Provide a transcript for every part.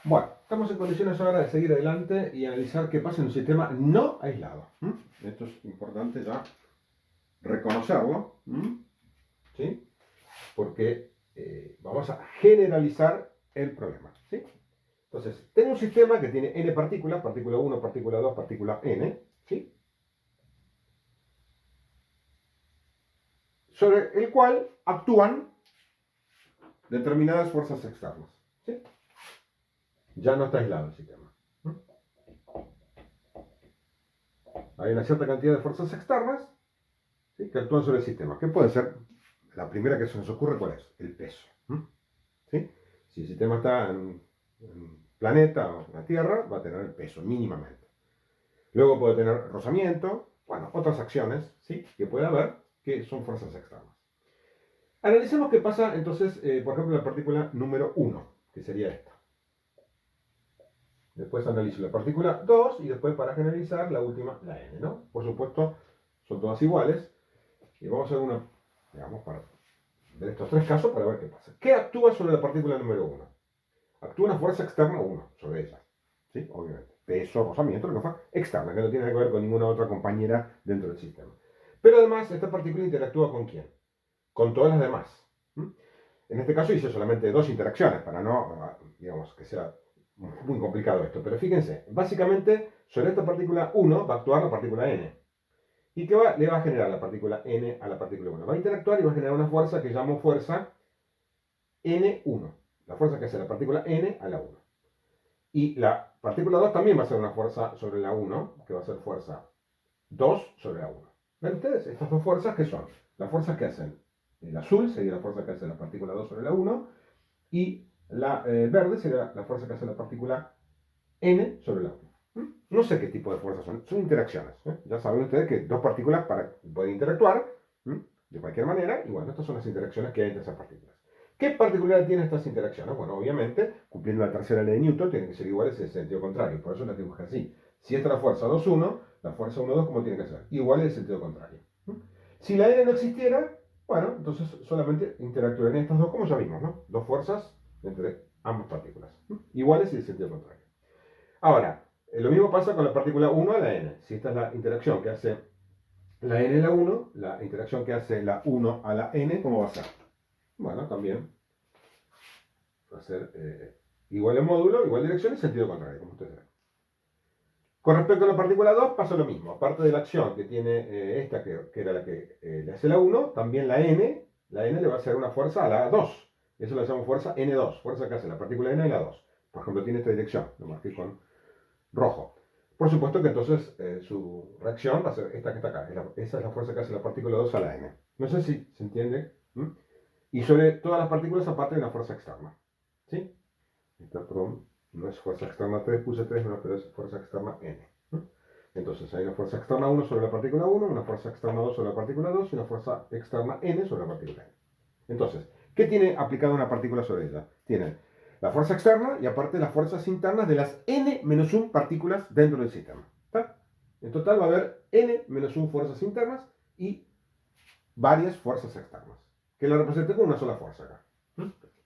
Bueno, estamos en condiciones ahora de seguir adelante y analizar qué pasa en un sistema no aislado. Esto es importante ya reconocerlo, ¿sí? Porque vamos a generalizar el problema, ¿sí? Entonces, tengo un sistema que tiene n partículas, partícula 1, partícula 2, partícula n, ¿sí? Sobre el cual actúan determinadas fuerzas externas, ¿sí? Ya no está aislado el sistema. Hay una cierta cantidad de fuerzas externas, ¿sí?, que actúan sobre el sistema. ¿Qué puede ser? La primera que se nos ocurre, ¿cuál es? El peso. ¿Sí? Si el sistema está en un planeta o en la Tierra, va a tener el peso mínimamente. Luego puede tener rozamiento, bueno, otras acciones, ¿sí?, que puede haber, que son fuerzas externas. Analicemos qué pasa entonces, por ejemplo, la partícula número 1, que sería esta. Después analizo la partícula 2 y después, para generalizar, la última, la n, ¿no? Por supuesto, son todas iguales. Y vamos a hacer una, digamos, para ver estos tres casos para ver qué pasa. ¿Qué actúa sobre la partícula número 1? Actúa una fuerza externa 1 sobre ella. ¿Sí? Obviamente. Peso, rozamiento, lo que fue externa, que no tiene que ver con ninguna otra compañera dentro del sistema. Pero además, esta partícula interactúa ¿con quién? Con todas las demás. En este caso hice solamente dos interacciones para no, digamos, que sea muy complicado esto. Pero fíjense, básicamente sobre esta partícula 1 va a actuar la partícula n. ¿Y qué le va a generar la partícula n a la partícula 1? Va a interactuar y va a generar una fuerza que llamo fuerza n1. La fuerza que hace la partícula n a la 1. Y la partícula 2 también va a ser una fuerza sobre la 1, que va a ser fuerza 2 sobre la 1. ¿Ven ustedes? Estas dos fuerzas, ¿qué son? Las fuerzas que hacen el azul sería la fuerza que hace la partícula 2 sobre la 1, y la verde sería la fuerza que hace la partícula n sobre la 1. No sé qué tipo de fuerzas son interacciones. Ya saben ustedes que dos partículas pueden interactuar de cualquier manera, y bueno, estas son las interacciones que hay entre esas partículas. ¿Qué particularidad tienen estas interacciones? Bueno, obviamente, cumpliendo la tercera ley de Newton, tienen que ser iguales en el sentido contrario, por eso las dibujé así. Si esta es la fuerza 2,1, la fuerza 1,2, ¿cómo tiene que ser? Igual en el sentido contrario. Si la n no existiera, bueno, entonces solamente interactúan estas dos, como ya vimos, ¿no? Dos fuerzas entre ambas partículas, iguales y en el sentido contrario. Ahora, lo mismo pasa con la partícula 1 a la n. Si esta es la interacción que hace la n a la 1, la interacción que hace la 1 a la n, ¿cómo va a ser? Bueno, también va a ser igual en módulo, igual dirección y sentido contrario, como ustedes ven. Con respecto a la partícula 2 pasa lo mismo. Aparte de la acción que tiene esta, que era la que le hace la 1, también la n le va a hacer una fuerza a la 2. Eso la llamamos fuerza n2, fuerza que hace la partícula n a la 2. Por ejemplo, tiene esta dirección, lo marqué con rojo. Por supuesto que entonces su reacción va a ser esta que está acá. Esa es la fuerza que hace la partícula 2 a la n. No sé si se entiende. Y sobre todas las partículas, aparte de una fuerza externa. ¿Sí? Esta, perdón, no es fuerza externa 3, puse 3, no, pero es fuerza externa n. Entonces hay una fuerza externa 1 sobre la partícula 1, una fuerza externa 2 sobre la partícula 2 y una fuerza externa n sobre la partícula n. Entonces, ¿qué tiene aplicada una partícula sobre ella? Tiene la fuerza externa y aparte las fuerzas internas de las n-1 partículas dentro del sistema. ¿Está? En total va a haber n-1 fuerzas internas y varias fuerzas externas, que la representé con una sola fuerza acá.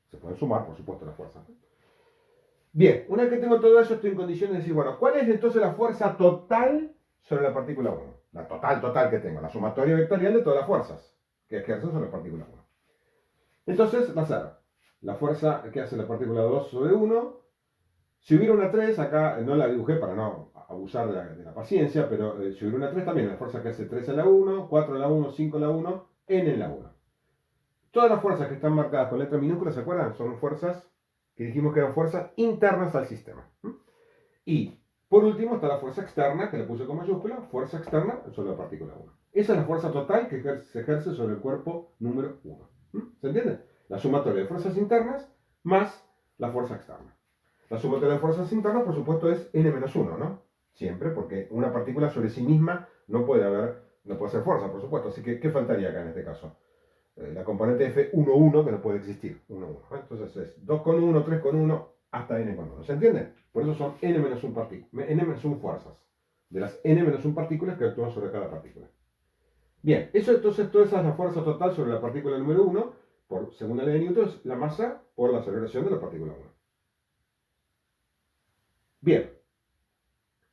Se pueden sumar, por supuesto, las fuerzas. Bien, una vez que tengo todo eso, estoy en condiciones de decir, bueno, ¿cuál es entonces la fuerza total sobre la partícula 1? La total que tengo, la sumatoria vectorial de todas las fuerzas que ejercen sobre la partícula 1. Entonces va a ser la fuerza que hace la partícula 2 sobre 1. Si hubiera una 3, acá no la dibujé para no abusar de la paciencia, pero si hubiera una 3 también, la fuerza que hace 3 a la 1, 4 a la 1, 5 a la 1, n en la 1. Todas las fuerzas que están marcadas con letra minúscula, ¿se acuerdan? Son fuerzas que dijimos que eran fuerzas internas al sistema. Y por último está la fuerza externa, que le puse con mayúscula, fuerza externa sobre la partícula 1. Esa es la fuerza total que se ejerce sobre el cuerpo número 1. ¿Se entiende? La sumatoria de fuerzas internas más la fuerza externa. La sumatoria de fuerzas internas, por supuesto, es n-1, ¿no? Siempre, porque una partícula sobre sí misma no puede ser fuerza, por supuesto. Así que, ¿qué faltaría acá en este caso? La componente F11, que no puede existir, 1, 1. Entonces es 2,1, 3,1, hasta n,1. ¿Se entiende? Por eso son n-1 fuerzas, de las n-1 partículas que actúan sobre cada partícula. Bien, eso entonces, toda esa es la fuerza total sobre la partícula número 1, según la ley de Newton, es la masa por la aceleración de la partícula 1. Bien,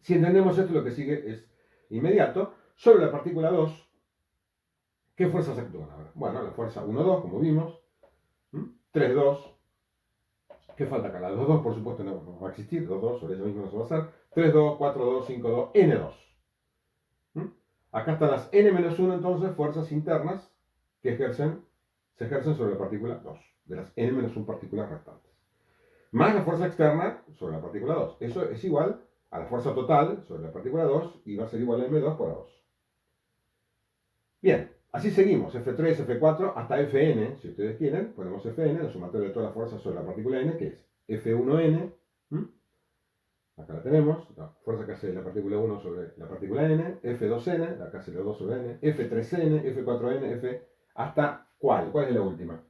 si entendemos esto, lo que sigue es inmediato. Sobre la partícula 2, ¿qué fuerzas actúan ahora? Bueno, la fuerza 1, 2, como vimos. 3, 2. ¿Qué falta acá? La 2, 2, por supuesto, no va a existir. 2, 2, sobre ella misma no se va a hacer. 3, 2, 4, 2, 5, 2, N2. Acá están las N-1, entonces, fuerzas internas que se ejercen sobre la partícula 2, de las N-1 partículas restantes. Más la fuerza externa sobre la partícula 2. Eso es igual a la fuerza total sobre la partícula 2 y va a ser igual a M2 por A2. Bien, así seguimos. F3, F4, hasta Fn, si ustedes quieren, ponemos Fn, la sumatoria de todas las fuerzas sobre la partícula n, que es F1n. Acá la tenemos, la fuerza que hace la partícula 1 sobre la partícula n, F2n, la que hace la 2 sobre n, F3n, F4n, F... ¿Hasta cuál? ¿Cuál es la última?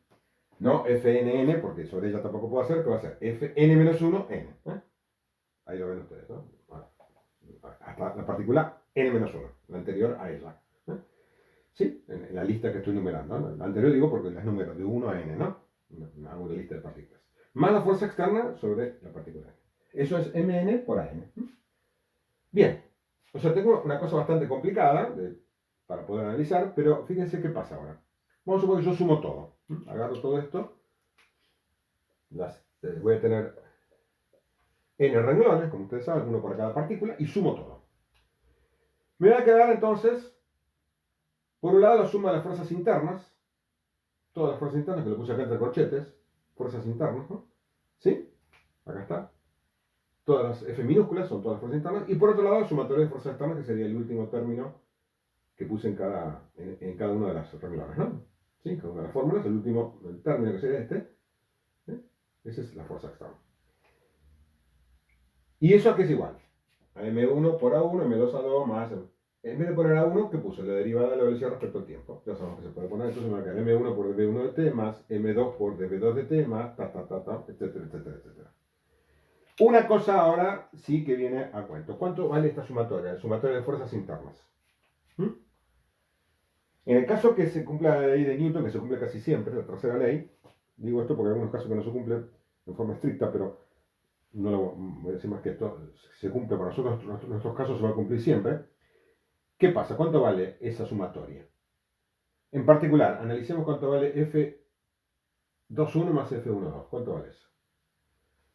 No Fnn, porque sobre ella tampoco puedo hacer, que va a ser Fn-1, n. Ahí lo ven ustedes, ¿no? Hasta la partícula n-1, la anterior a ella. ¿Sí? En la lista que estoy numerando, ¿no? La anterior digo porque las número de 1 a n, ¿no? Hago una lista de partículas. Más la fuerza externa sobre la partícula n. Eso es mn por an. Bien. O sea, tengo una cosa bastante complicada para poder analizar, pero fíjense qué pasa ahora. Vamos a suponer que yo sumo todo. Agarro todo esto. Voy a tener n renglones, como ustedes saben, uno para cada partícula, y sumo todo. Me va a quedar entonces, por un lado, la suma de las fuerzas internas, todas las fuerzas internas, que lo puse acá entre corchetes, fuerzas internas, ¿no? ¿Sí? Acá está. Todas las F minúsculas son todas las fuerzas internas, y por otro lado, el sumatorio de fuerzas externas, que sería el último término que puse en cada una de las renglones, ¿no? ¿Sí? Cada una de las fórmulas, el término que sería este, ¿eh? Esa es la fuerza externa. ¿Y eso a qué es igual? A M1 por A1, M2 a 2 más... En vez de poner A1, ¿qué puse? La derivada de la velocidad respecto al tiempo. Ya sabemos que se puede poner, entonces me va a quedar M1 por dv1 de t más M2 por dv2 de t más etcétera, etcétera, etcétera. Una cosa ahora sí que viene a cuento. ¿Cuánto vale esta sumatoria? La sumatoria de fuerzas internas. En el caso que se cumpla la ley de Newton, que se cumple casi siempre, la tercera ley, digo esto porque hay algunos casos que no se cumplen de forma estricta, pero no lo voy a decir más que esto, se cumple para nosotros, en nuestros casos se va a cumplir siempre. ¿Qué pasa? ¿Cuánto vale esa sumatoria? En particular, analicemos cuánto vale F21 más F12. ¿Cuánto vale eso?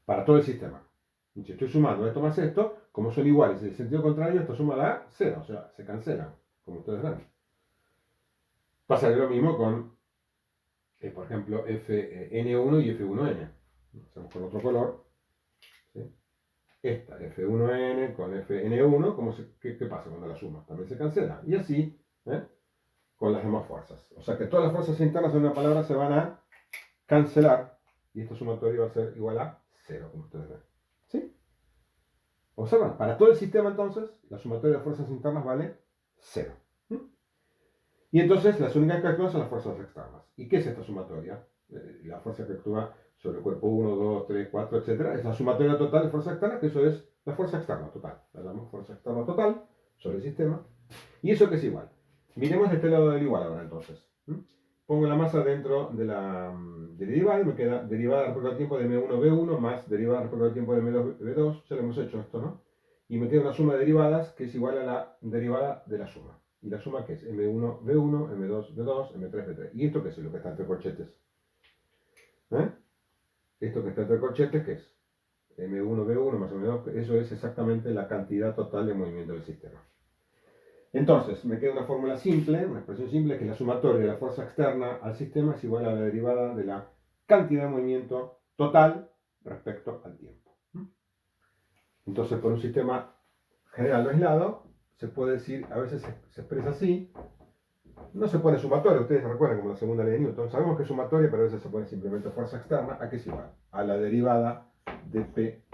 Para todo el sistema. Si estoy sumando esto más esto, como son iguales en el sentido contrario, esto suma da 0, o sea, se cancelan, como ustedes ven. Pasaría lo mismo con, por ejemplo, Fn1 y F1n. Hacemos con otro color. ¿Sí? Esta F1n con Fn1, ¿qué pasa cuando la sumas? También se cancela. Y así, con las demás fuerzas. O sea que todas las fuerzas internas de una palabra se van a cancelar y esta sumatoria va a ser igual a 0, como ustedes ven. ¿Sí? Observan, para todo el sistema entonces, la sumatoria de fuerzas internas vale 0. Y entonces las únicas que actúan son las fuerzas externas. ¿Y qué es esta sumatoria? La fuerza que actúa sobre el cuerpo 1, 2, 3, 4, etc. Es la sumatoria total de fuerza externa, que eso es la fuerza externa total. La llamamos fuerza externa total sobre el sistema. ¿Y eso qué es igual? Miremos de este lado del igual ahora entonces. Pongo la masa dentro de la derivada y me queda derivada respecto al tiempo de M1V1 más derivada respecto al tiempo de M2V2. Ya lo hemos hecho esto, ¿no? Y me queda una suma de derivadas que es igual a la derivada de la suma. ¿Y la suma qué es? M1V1, M2V2, M3V3. ¿Y esto qué es? Lo que está entre corchetes. Esto que está entre corchetes, ¿qué es? M1V1 más M2, eso es exactamente la cantidad total de movimiento del sistema. Entonces, me queda una fórmula simple, una expresión simple, que la sumatoria de la fuerza externa al sistema es igual a la derivada de la cantidad de movimiento total respecto al tiempo. Entonces, por un sistema general no aislado, se puede decir, a veces se expresa así, no se pone sumatoria, ustedes recuerdan como la segunda ley de Newton, sabemos que es sumatoria, pero a veces se pone simplemente fuerza externa, ¿a qué es igual? A la derivada de P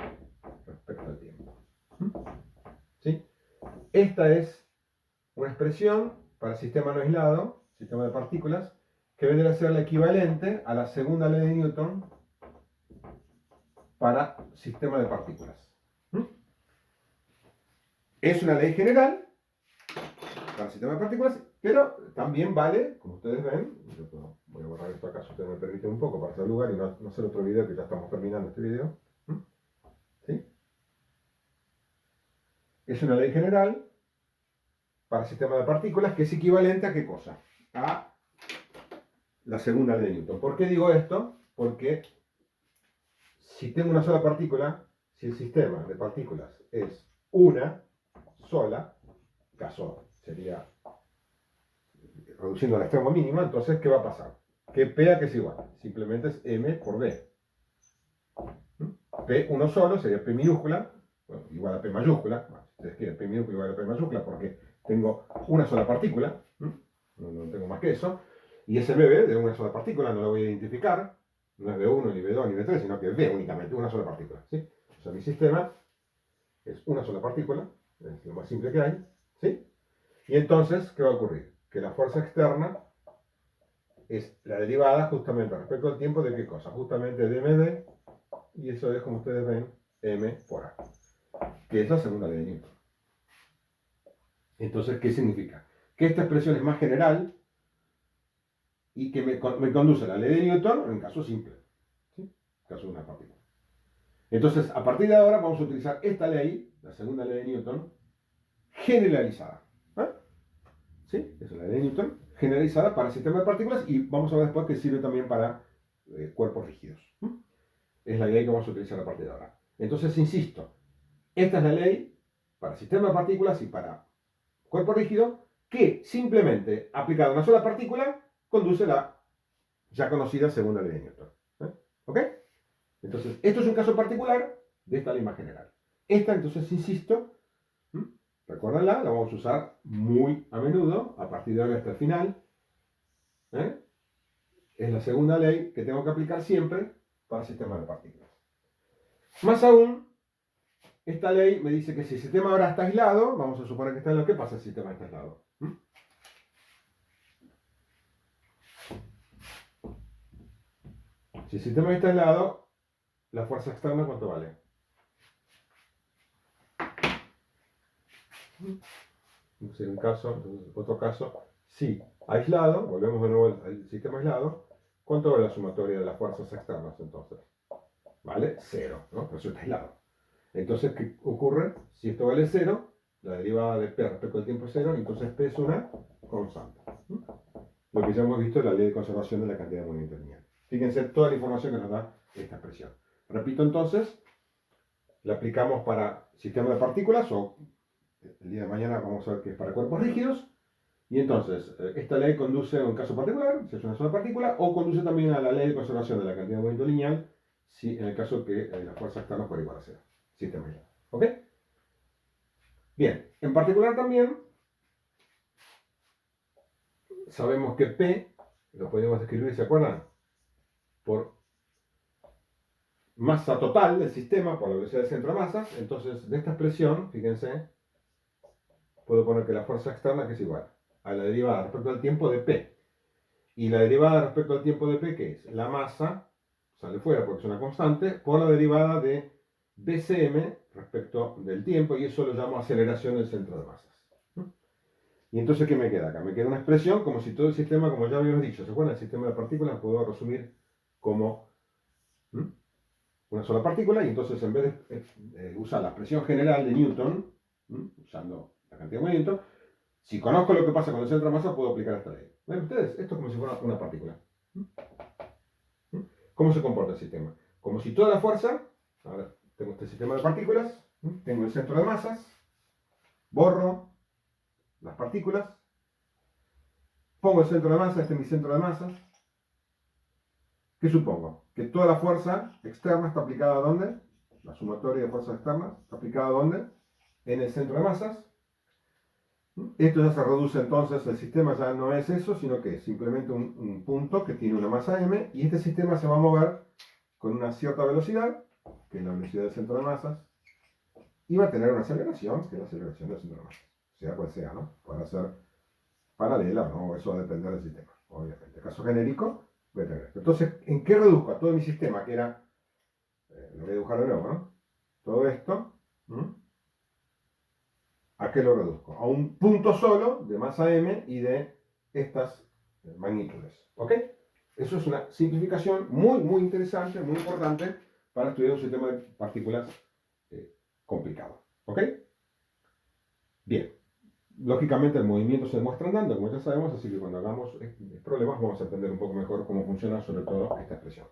respecto al tiempo. ¿Sí? Esta es una expresión para sistema no aislado, sistema de partículas, que vendría a ser la equivalente a la segunda ley de Newton para sistema de partículas. Es una ley general para el sistema de partículas, pero también vale, como ustedes ven, voy a borrar esto acá si ustedes me permiten un poco para hacer lugar y no hacer otro video que ya estamos terminando este video. ¿Sí? es una ley general para el sistema de partículas que es equivalente a ¿qué cosa? A la segunda ley de Newton. ¿Por qué digo esto? Porque si tengo una sola partícula, si el sistema de partículas es una sola, caso sería reduciendo al extremo mínimo, entonces ¿qué va a pasar? Que P a que es igual, simplemente es M por B. P uno solo sería P minúscula, bueno, igual a P mayúscula, bueno, si ustedes quieren P minúscula igual a P mayúscula porque tengo una sola partícula, no tengo más que eso, y ese BB de una sola partícula no lo voy a identificar, no es B1, ni B2, ni B3, sino que es B únicamente, una sola partícula, ¿sí? O sea, mi sistema es una sola partícula, es lo más simple que hay, ¿sí? Y entonces, ¿qué va a ocurrir? Que la fuerza externa es la derivada justamente respecto al tiempo de ¿qué cosa? Justamente de md, y eso es, como ustedes ven, m por a, que es la segunda ley de Newton. Entonces, ¿qué significa? Que esta expresión es más general y que me conduce a la ley de Newton en caso simple, ¿sí? En caso de una partícula. Entonces, a partir de ahora vamos a utilizar esta ley, la segunda ley de Newton, generalizada. ¿Eh? ¿Sí? Esa es la ley de Newton, generalizada para el sistema de partículas y vamos a ver después que sirve también para cuerpos rígidos. Es la ley que vamos a utilizar a partir de ahora. Entonces, insisto, esta es la ley para sistema de partículas y para cuerpo rígido que simplemente aplicada a una sola partícula conduce a la ya conocida segunda ley de Newton. ¿Ok? Entonces, esto es un caso particular de esta ley más general. Esta, entonces, insisto, recuérdenla, la vamos a usar muy a menudo, a partir de ahora hasta el final. Es la segunda ley que tengo que aplicar siempre para el sistema de partículas. Más aún, esta ley me dice que si el sistema ahora está aislado, vamos a suponer que está aislado, ¿qué pasa si el sistema está aislado? Si el sistema está aislado, la fuerza externa, ¿cuánto vale? Sería un caso, entonces, otro caso, sí, aislado, volvemos de nuevo al sistema aislado, ¿cuánto vale la sumatoria de las fuerzas externas entonces? Vale 0, ¿no? Por eso está aislado. Entonces, ¿qué ocurre? Si esto vale 0, la derivada de P respecto al tiempo es 0, entonces P es una constante. Lo que ya hemos visto es la ley de conservación de la cantidad de movimiento lineal. Fíjense toda la información que nos da esta expresión. Repito entonces, la aplicamos para sistemas de partículas o el día de mañana vamos a ver que es para cuerpos rígidos. Y entonces, esta ley conduce a un caso particular, si es una sola partícula, o conduce también a la ley de conservación de la cantidad de movimiento lineal, si en el caso que la fuerza externa fuera igual a 0. Sistema aislado. ¿Ok? Bien, en particular también, sabemos que P, lo podemos escribir, ¿se acuerdan? Por masa total del sistema, por la velocidad del centro de masas. Entonces, de esta expresión, fíjense, puedo poner que la fuerza externa que es igual a la derivada respecto al tiempo de P. Y la derivada respecto al tiempo de P, ¿qué es? La masa, sale fuera porque es una constante, por la derivada de BCM respecto del tiempo, y eso lo llamo aceleración del centro de masas. Y entonces, ¿qué me queda acá? Me queda una expresión como si todo el sistema, como ya habíamos dicho, ¿se acuerdan? El sistema de partículas puedo resumir como una sola partícula, y entonces en vez de usar la expresión general de Newton, usando la cantidad de movimiento, si conozco lo que pasa con el centro de masa, puedo aplicar esta ley. ¿Ven ustedes? Esto es como si fuera una partícula. ¿Cómo se comporta el sistema? Como si toda la fuerza, ahora tengo este sistema de partículas, tengo el centro de masas, borro las partículas, pongo el centro de masa, este es mi centro de masas. ¿Qué supongo? Que toda la fuerza externa está aplicada ¿a dónde? La sumatoria de fuerzas externas está aplicada ¿a dónde? En el centro de masas. Esto ya se reduce entonces, el sistema ya no es eso, sino que es simplemente un punto que tiene una masa m, y este sistema se va a mover con una cierta velocidad, que es la velocidad del centro de masas, y va a tener una aceleración, que es la aceleración del centro de masas, sea cual sea, ¿no? Puede ser paralela, ¿no? Eso va a depender del sistema, obviamente. En caso genérico, voy a tener esto. Entonces, ¿en qué reduzco a todo mi sistema? Que era, lo voy a dibujar de nuevo, ¿no? Todo esto, ¿a qué lo reduzco? A un punto solo de masa m y de estas magnitudes. ¿Ok? Eso es una simplificación muy, muy interesante, muy importante para estudiar un sistema de partículas complicado. ¿Ok? Bien. Lógicamente el movimiento se demuestra andando, como ya sabemos, así que cuando hagamos problemas vamos a entender un poco mejor cómo funciona sobre todo esta expresión.